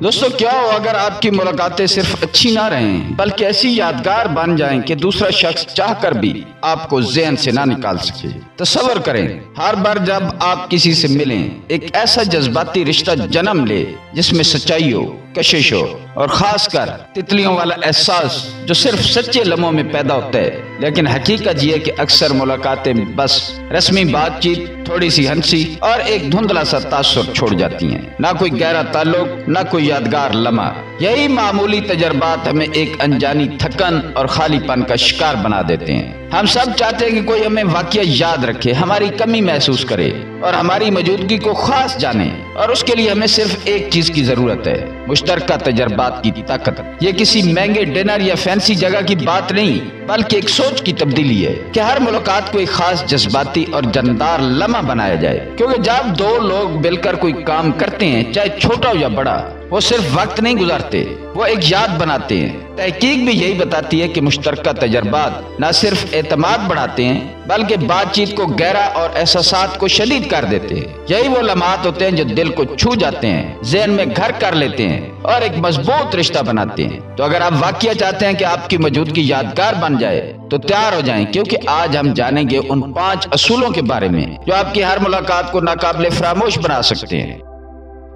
دوستو کیا ہو اگر آپ کی ملاقاتیں صرف اچھی نہ رہیں بلکہ ایسی یادگار بن جائیں کہ دوسرا شخص چاہ کر بھی آپ کو ذہن سے نہ نکال سکے۔ تصور کریں ہر بار جب آپ کسی سے ملیں ایک ایسا جذباتی رشتہ جنم لے جس میں سچائی ہو، کشش ہو اور خاص کر تتلیوں والا احساس جو صرف سچے لمحوں میں پیدا ہوتا ہے۔ لیکن حقیقت یہ کہ اکثر ملاقاتیں بس رسمی بات چیت، تھوڑی سی ہنسی اور ایک دھندلا سا تاثر چھوڑ جاتی ہیں، نہ کوئی گہرا تعلق، نہ کوئی یادگار لمحہ۔ یہی معمولی تجربات ہمیں ایک انجانی تھکن اور خالی پن کا شکار بنا دیتے ہیں۔ ہم سب چاہتے ہیں کہ کوئی ہمیں واقعہ یاد رکھے، ہماری کمی محسوس کرے اور ہماری موجودگی کو خاص جانے، اور اس کے لیے ہمیں صرف ایک چیز کی ضرورت ہے: مشترکہ تجربات کی طاقت۔ یہ کسی مہنگے ڈنر یا فینسی جگہ کی بات نہیں بلکہ ایک سوچ کی تبدیلی ہے کہ ہر ملاقات کو ایک خاص جذباتی اور جاندار لمحہ بنایا جائے، کیونکہ جب دو لوگ مل کر کوئی کام کرتے ہیں، چاہے چھوٹا ہو یا بڑا، وہ صرف وقت نہیں گزارتے، وہ ایک یاد بناتے ہیں۔ تحقیق بھی یہی بتاتی ہے کہ مشترکہ تجربات نہ صرف اعتماد بڑھاتے ہیں بلکہ بات چیت کو گہرا اور احساسات کو شدید کر دیتے ہیں۔ یہی وہ لمحات ہوتے ہیں جو دل کو چھو جاتے ہیں، ذہن میں گھر کر لیتے ہیں اور ایک مضبوط رشتہ بناتے ہیں۔ تو اگر آپ واقعہ چاہتے ہیں کہ آپ کی موجودگی یادگار بن جائے تو تیار ہو جائیں، کیونکہ آج ہم جانیں گے ان 5 اصولوں کے بارے میں جو آپ کی ہر ملاقات کو ناقابل فراموش بنا سکتے ہیں۔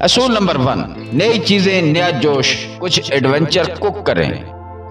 اصول نمبر 1، نئی چیزیں، نیا جوش، کچھ ایڈونچر کوک کریں۔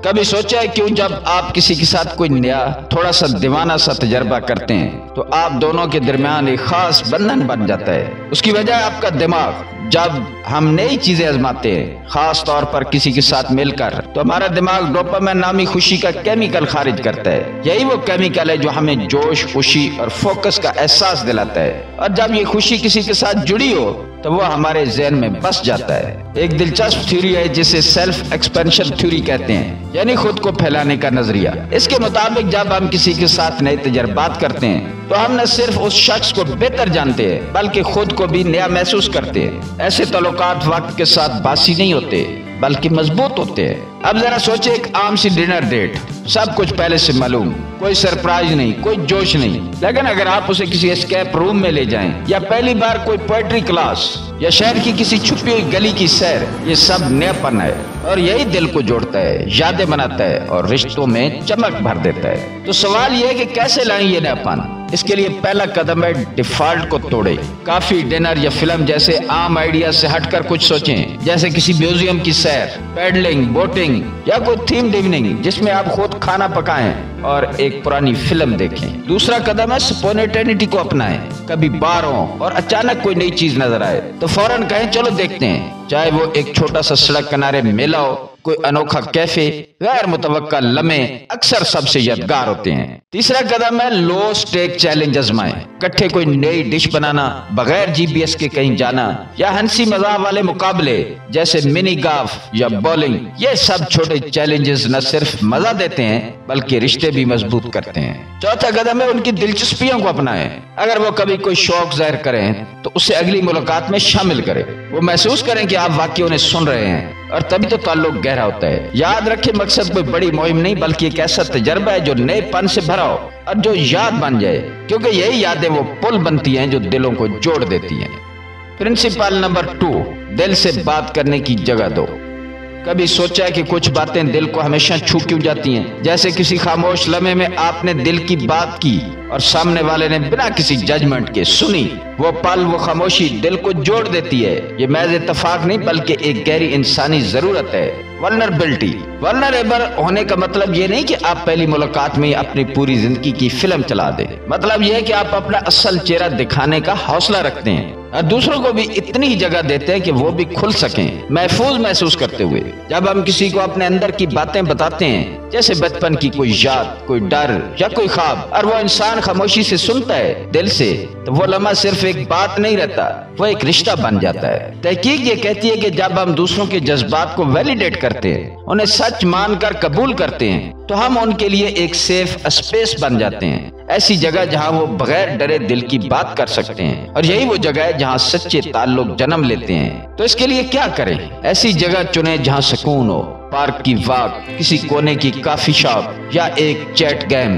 کبھی سوچا ہے کیوں جب آپ کسی کے ساتھ کوئی نیا، تھوڑا سا دیوانہ سا تجربہ کرتے ہیں تو آپ دونوں کے درمیان ایک خاص بندھن بن جاتا ہے؟ اس کی وجہ ہے آپ کا دماغ۔ جب ہم نئی چیزیں آزماتے ہیں، خاص طور پر کسی کے ساتھ مل کر، تو ہمارا دماغ ڈوپامین نامی خوشی کا کیمیکل خارج کرتا ہے۔ یہی وہ کیمیکل ہے جو ہمیں جوش، خوشی اور فوکس کا احساس دلاتا ہے، اور جب یہ خوشی کسی کے ساتھ جڑی ہو تو وہ ہمارے ذہن میں بس جاتا ہے۔ ایک دلچسپ تھیوری ہے جسے سیلف ایکسپینشن تھیوری کہتے ہیں، یعنی خود کو پھیلانے کا نظریہ۔ اس کے مطابق جب ہم کسی کے ساتھ نئے تجربات کرتے ہیں تو ہم نہ صرف اس شخص کو بہتر جانتے ہیں بلکہ خود کو بھی نیا محسوس کرتے ہیں۔ ایسے تعلقات وقت کے ساتھ باسی نہیں ہوتے بلکہ مضبوط ہوتے ہیں۔ اب ذرا سوچیں، ایک عام سی ڈنر ڈیٹ، سب کچھ پہلے سے معلوم، کوئی سرپرائز نہیں، کوئی جوش نہیں، لیکن اگر آپ اسے کسی اسکیپ روم میں لے جائیں یا پہلی بار کوئی پوئٹری کلاس یا شہر کی کسی چھپی ہوئی گلی کی سیر، یہ سب نیا پن ہے اور یہی دل کو جوڑتا ہے، یادیں بناتا ہے اور رشتوں میں چمک بھر دیتا ہے۔ تو سوال یہ ہے کہ کیسے لائیں یہ نیا پن؟ اس کے لیے پہلا قدم ہے ڈیفالٹ کو توڑے۔ کافی، ڈنر یا فلم جیسے عام آئیڈیا سے ہٹ کر کچھ سوچیں، جیسے کسی میوزیم کی سیر، پیڈلنگ، بوٹنگ یا کوئی تھیمڈ ایوننگ جس میں آپ خود کھانا پکائیں اور ایک پرانی فلم دیکھیں۔ دوسرا قدم ہے سپونٹینٹی کو اپنائیں۔ کبھی بار ہو اور اچانک کوئی نئی چیز نظر آئے تو فوراً کہیں چلو دیکھتے ہیں، چاہے وہ ایک چھوٹا سا سڑک کنارے میلہ ہو، کوئی انوکھا کیفے۔ غیر متوقع لمحے اکثر سب سے یادگار ہوتے ہیں۔ تیسرا قدم ہے لو سٹیک چیلنج آزمائیں۔ اکٹھے کوئی نئی ڈش بنانا، بغیر GPS کے کہیں جانا، یا ہنسی مزاح والے مقابلے جیسے منی گالف یا بولنگ۔ یہ سب چھوٹے چیلنجز نہ صرف مزہ دیتے ہیں بلکہ رشتے بھی مضبوط کرتے ہیں۔ چوتھا قدم ہے ان کی دلچسپیوں کو اپنائیں۔ اگر وہ کبھی کوئی شوق ظاہر کریں تو اسے اگلی ملاقات میں شامل کریں۔ وہ محسوس کریں کہ آپ واقعی انہیں سن رہے ہیں، اور تبھی تو تعلق گہرا ہوتا ہے۔ یاد رکھیں، مقصد کوئی بڑی مہم نہیں بلکہ ایک ایسا تجربہ ہے جو نئے پن سے بھرا ہو اور جو یاد بن جائے، کیونکہ یہی یادیں وہ پل بنتی ہیں جو دلوں کو جوڑ دیتی ہیں۔ پرنسپل نمبر 2، دل سے بات کرنے کی جگہ دو۔ کبھی سوچا ہے کہ کچھ باتیں دل کو ہمیشہ چھو کیوں جاتی ہیں؟ جیسے کسی خاموش لمحے میں آپ نے دل کی بات کی اور سامنے والے نے بنا کسی ججمنٹ کے سنی۔ وہ پل، وہ خاموشی دل کو جوڑ دیتی ہے۔ یہ محض اتفاق نہیں بلکہ ایک گہری انسانی ضرورت ہے۔ ولنریبل ہونے کا مطلب یہ نہیں کہ آپ پہلی ملاقات میں اپنی پوری زندگی کی فلم چلا دیں۔ مطلب یہ ہے کہ آپ اپنا اصل چہرہ دکھانے کا حوصلہ رکھتے ہیں اور دوسروں کو بھی اتنی ہی جگہ دیتے ہیں کہ وہ بھی کھل سکیں، محفوظ محسوس کرتے ہوئے۔ جب ہم کسی کو اپنے اندر کی باتیں بتاتے ہیں، جیسے بچپن کی کوئی یاد، کوئی ڈر یا کوئی خواب، اور وہ انسان خاموشی سے سنتا ہے دل سے، تو وہ لمحہ صرف ایک بات نہیں رہتا، وہ ایک رشتہ بن جاتا ہے۔ تحقیق یہ کہتی ہے کہ جب ہم دوسروں کے جذبات کو ویلیڈیٹ کرتے ہیں، انہیں سچ مان کر قبول کرتے ہیں، تو ہم ان کے لیے ایک سیف اسپیس بن جاتے ہیں، ایسی جگہ جہاں وہ بغیر ڈرے دل کی بات کر سکتے ہیں، اور یہی وہ جگہ ہے جہاں سچے تعلق جنم لیتے ہیں۔ تو اس کے لیے کیا کریں؟ ایسی جگہ چنیں جہاں سکون ہو، پارک کی واک، کسی کونے کی کافی شاپ یا ایک چیٹ گیم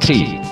3,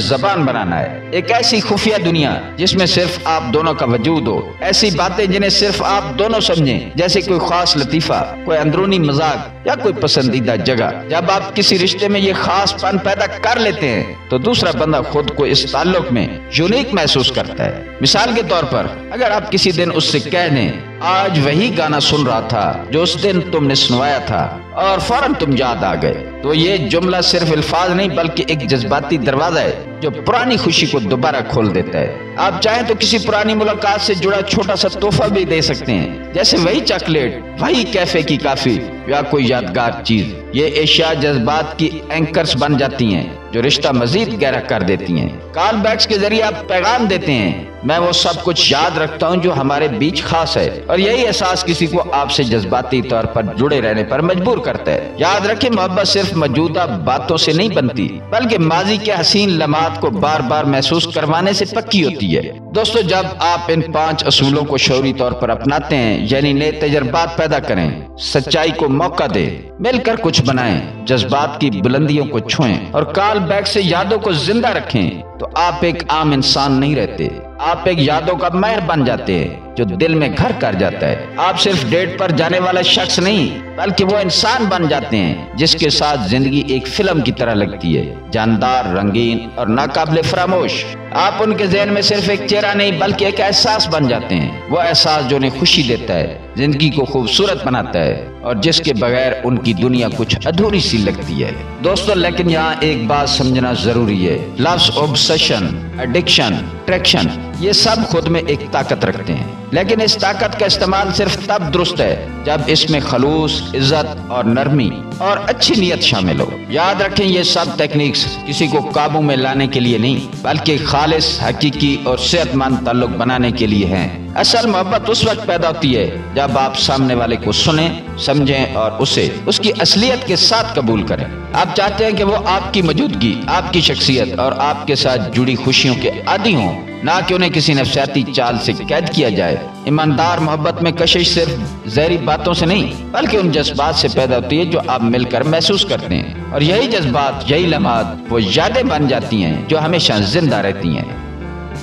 زبان بنانا ہے، ایک ایسی خفیہ دنیا جس میں صرف آپ دونوں کا وجود ہو، ایسی باتیں جنہیں صرف آپ دونوں سمجھیں، جیسے کوئی خاص لطیفہ، کوئی اندرونی مذاق یا کوئی پسندیدہ جگہ۔ جب آپ کسی رشتے میں یہ خاص پن پیدا کر لیتے ہیں تو دوسرا بندہ خود کو اس تعلق میں یونیک محسوس کرتا ہے۔ مثال کے طور پر اگر آپ کسی دن اس سے کہہ دیں آج وہی گانا سن رہا تھا جو اس دن تم نے سنوایا تھا، اور فوراً تم یاد آ گئے، تو یہ جملہ صرف الفاظ نہیں بلکہ ایک جذباتی دروازہ ہے جو پرانی خوشی کو دوبارہ کھول دیتا ہے۔ آپ چاہیں تو کسی پرانی ملاقات سے جڑا چھوٹا سا تحفہ بھی دے سکتے ہیں، جیسے وہی چاکلیٹ، وہی کیفے کی کافی یا کوئی یادگار چیز۔ یہ اشیاء جذبات کی اینکرز بن جاتی ہیں جو رشتہ مزید گہرا کر دیتی ہیں۔ کال بیکس کے ذریعے آپ پیغام دیتے ہیں میں وہ سب کچھ یاد رکھتا ہوں جو ہمارے بیچ خاص ہے، اور یہی احساس کسی کو آپ سے جذباتی طور پر جڑے رہنے پر مجبور کرتا ہے۔ یاد رکھیں محبت صرف موجودہ باتوں سے نہیں بنتی بلکہ ماضی کے حسین لمحات کو بار بار محسوس کروانے سے پکی ہوتی ہے۔ دوستو، جب آپ ان 5 اصولوں کو شعوری طور پر اپناتے ہیں، یعنی نئے تجربات پیدا کریں، سچائی کو موقع دیں، مل کر کچھ بنائیں، جذبات کی بلندیوں کو چھوئیں اور کال بیک سے یادوں کو زندہ رکھیں، تو آپ ایک عام انسان نہیں رہتے، آپ ایک یادوں کا مہر بن جاتے ہیں جو دل میں گھر کر جاتا ہے۔ آپ صرف ڈیٹ پر جانے والا شخص نہیں بلکہ وہ انسان بن جاتے ہیں جس کے ساتھ زندگی ایک فلم کی طرح لگتی ہے، جاندار، رنگین اور ناقابل فراموش۔ آپ ان کے ذہن میں صرف ایک چہرہ نہیں بلکہ ایک احساس بن جاتے ہیں، وہ احساس جو انہیں خوشی دیتا ہے، زندگی کو خوبصورت بناتا ہے اور جس کے بغیر ان کی دنیا کچھ ادھوری سی لگتی ہے۔ دوستو، لیکن یہاں ایک بات سمجھنا ضروری ہے، لفظ اوبسیشن، ایڈکشن، اٹریکشن، یہ سب خود میں ایک طاقت رکھتے ہیں، لیکن اس طاقت کا استعمال صرف تب درست ہے جب اس میں خلوص، عزت اور نرمی اور اچھی نیت شامل ہو۔ یاد رکھیں یہ سب ٹیکنیکس کسی کو قابو میں لانے کے لیے نہیں بلکہ خالص، حقیقی اور صحت مند تعلق بنانے کے لیے ہیں۔ اصل محبت اس وقت پیدا ہوتی ہے جب آپ سامنے والے کو سنیں، سمجھیں اور اسے اس کی اصلیت کے ساتھ قبول کریں۔ آپ چاہتے ہیں کہ وہ آپ کی موجودگی، آپ کی شخصیت اور آپ کے ساتھ جڑی خوشیوں کے عادی ہوں، نہ کہ انہیں کسی نفسیاتی چال سے قید کیا جائے۔ ایماندار محبت میں کشش صرف ظاہری باتوں سے نہیں بلکہ ان جذبات سے پیدا ہوتی ہے جو آپ مل کر محسوس کرتے ہیں، اور یہی جذبات، یہی لمحات وہ یادیں بن جاتی ہیں جو ہمیشہ زندہ رہتی ہیں۔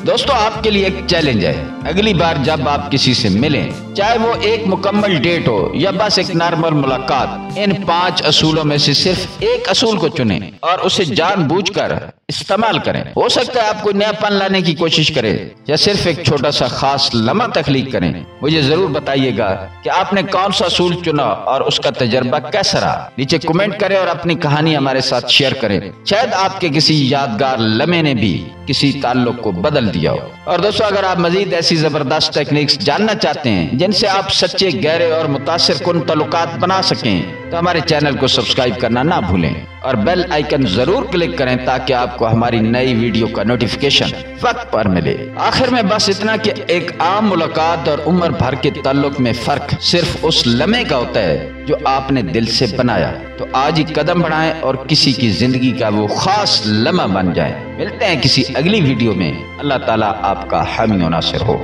دوستو، آپ کے لیے ایک چیلنج ہے، اگلی بار جب آپ کسی سے ملیں، چاہے وہ ایک مکمل ڈیٹ ہو یا بس ایک نارمل ملاقات، ان 5 اصولوں میں سے صرف ایک اصول کو چنیں اور اسے جان بوجھ کر استعمال کریں۔ ہو سکتا ہے آپ کوئی نیا پن لانے کی کوشش کریں یا صرف ایک چھوٹا سا خاص لمحہ تخلیق کریں۔ مجھے ضرور بتائیے گا کہ آپ نے کون سا اصول چنا اور اس کا تجربہ کیسا رہا۔ نیچے کمنٹ کریں اور اپنی کہانی ہمارے ساتھ شیئر کریں، شاید آپ کے کسی یادگار لمحے نے بھی کسی تعلق کو بدل دیا ہو۔ اور دوستو، اگر آپ مزید ایسی زبردست ٹیکنیکس جاننا چاہتے ہیں جن سے آپ سچے، گہرے اور متاثر کن تعلقات بنا سکیں تو ہمارے چینل کو سبسکرائب کرنا نہ بھولیں اور بیل آئیکن ضرور کلک کریں تاکہ آپ کو ہماری نئی ویڈیو کا نوٹیفیکیشن وقت پر ملے۔ آخر میں بس اتنا کہ ایک عام ملاقات اور عمر بھر کے تعلق میں فرق صرف اس لمحے کا ہوتا ہے جو آپ نے دل سے بنایا۔ تو آج ہی قدم بڑھائیں اور کسی کی زندگی کا وہ خاص لمحہ بن جائیں۔ ملتے ہیں کسی اگلی ویڈیو میں۔ اللہ تعالیٰ آپ کا حامی و ناصر ہو۔